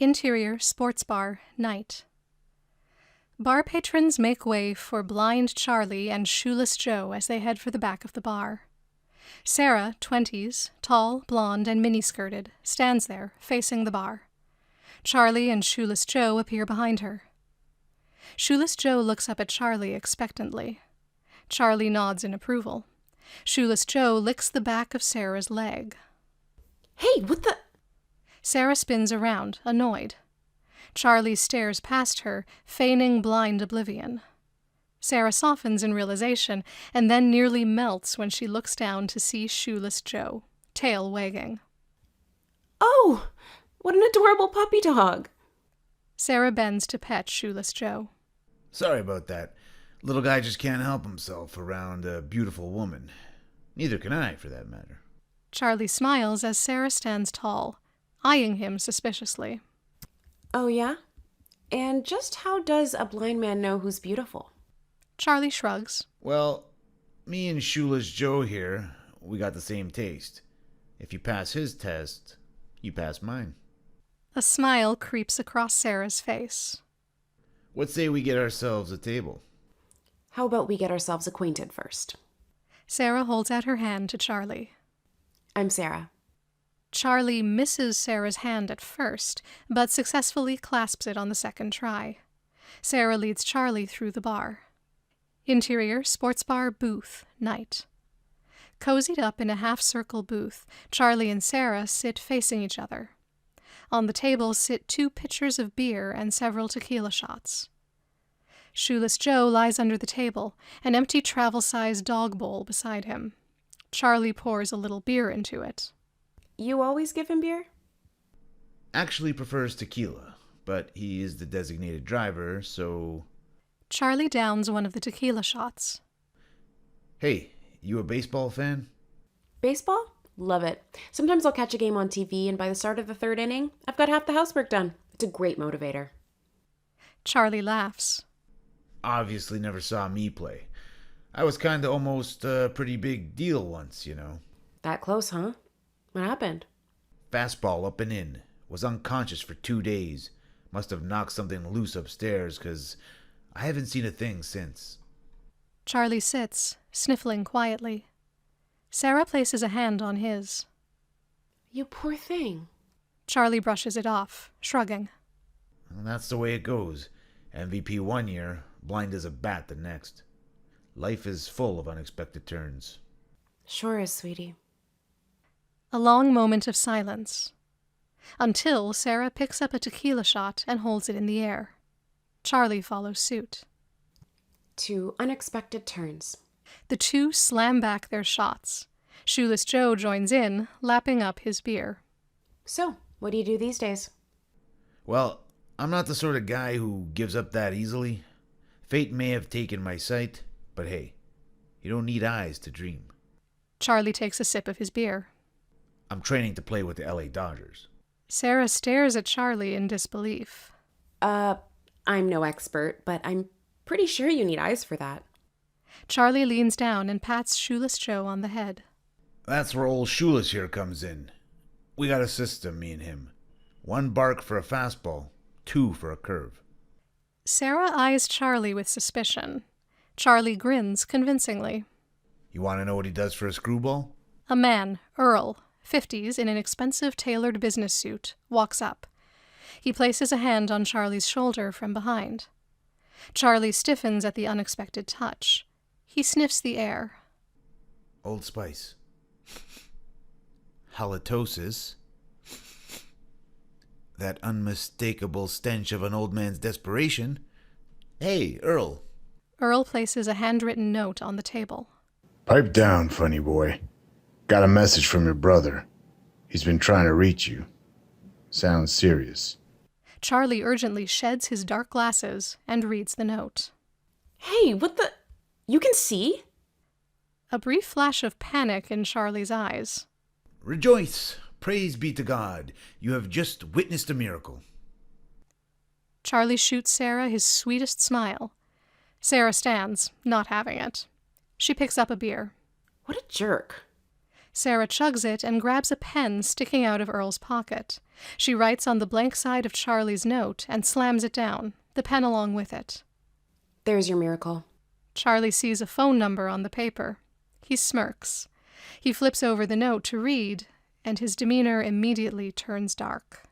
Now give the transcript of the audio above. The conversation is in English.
Interior sports bar, night. Bar patrons make way for blind Charli and Shoeless Joe as they head for the back of the bar. Sara, 20s, tall, blonde, and mini-skirted, stands there, facing the bar. Charli and Shoeless Joe appear behind her. Shoeless Joe looks up at Charli expectantly. Charli nods in approval. Shoeless Joe licks the back of Sara's leg. Hey, what the... Sara spins around, annoyed. Charli stares past her, feigning blind oblivion. Sara softens in realization, and then nearly melts when she looks down to see Shoeless Joe, tail wagging. Oh, what an adorable puppy dog. Sara bends to pet Shoeless Joe. Sorry about that. Little guy just can't help himself around a beautiful woman. Neither can I, for that matter. Charli smiles as Sara stands tall, eyeing him suspiciously. Oh, yeah? And just how does a blind man know who's beautiful? Charli shrugs. Well, me and Shoeless Joe here, we got the same taste. If you pass his test, you pass mine. A smile creeps across Sara's face. What say we get ourselves a table? How about we get ourselves acquainted first? Sara holds out her hand to Charli. I'm Sara. Charli misses Sara's hand at first, but successfully clasps it on the second try. Sara leads Charli through the bar. Interior sports bar booth, night. Cozied up in a half-circle booth, Charli and Sara sit facing each other. On the table sit 2 pitchers of beer and several tequila shots. Shoeless Joe lies under the table, an empty travel-sized dog bowl beside him. Charli pours a little beer into it. You always give him beer? Actually prefers tequila, but he is the designated driver, so... Charli downs one of the tequila shots. Hey, you a baseball fan? Baseball? Love it. Sometimes I'll catch a game on TV, and by the start of the 3rd inning, I've got half the housework done. It's a great motivator. Charli laughs. Obviously never saw me play. I was kinda almost a pretty big deal once, you know. That close, huh? What happened? Fastball up and in. Was unconscious for 2 days. Must have knocked something loose upstairs, 'cause I haven't seen a thing since. Charli sits, sniffling quietly. Sara places a hand on his. You poor thing. Charli brushes it off, shrugging. Well, that's the way it goes. MVP 1 year, blind as a bat the next. Life is full of unexpected turns. Sure is, sweetie. A long moment of silence. Until Sara picks up a tequila shot and holds it in the air. Charli follows suit. 2 unexpected turns. The 2 slam back their shots. Shoeless Joe joins in, lapping up his beer. So, what do you do these days? Well, I'm not the sort of guy who gives up that easily. Fate may have taken my sight, but hey, you don't need eyes to dream. Charli takes a sip of his beer. I'm training to play with the LA Dodgers. Sara stares at Charli in disbelief. I'm no expert, but I'm pretty sure you need eyes for that. Charli leans down and pats Shoeless Joe on the head. That's where old Shoeless here comes in. We got a system, me and him. 1 bark for a fastball, 2 for a curve. Sara eyes Charli with suspicion. Charli grins convincingly. You want to know what he does for a screwball? A man, Earl, 50s, in an expensive tailored business suit, walks up. He places a hand on Charli's shoulder from behind. Charli stiffens at the unexpected touch. He sniffs the air. Old Spice. Halitosis. That unmistakable stench of an old man's desperation. Hey, Earl. Earl places a handwritten note on the table. Pipe down, funny boy. Got a message from your brother. He's been trying to reach you. Sounds serious. Charli urgently sheds his dark glasses and reads the note. Hey, what the... You can see? A brief flash of panic in Charli's eyes. Rejoice! Praise be to God. You have just witnessed a miracle. Charli shoots Sara his sweetest smile. Sara stands, not having it. She picks up a beer. What a jerk. Sara chugs it and grabs a pen sticking out of Earl's pocket. She writes on the blank side of Charlie's note and slams it down, the pen along with it. There's your miracle. Charlie sees a phone number on the paper. He smirks. He flips over the note to read, and his demeanor immediately turns dark.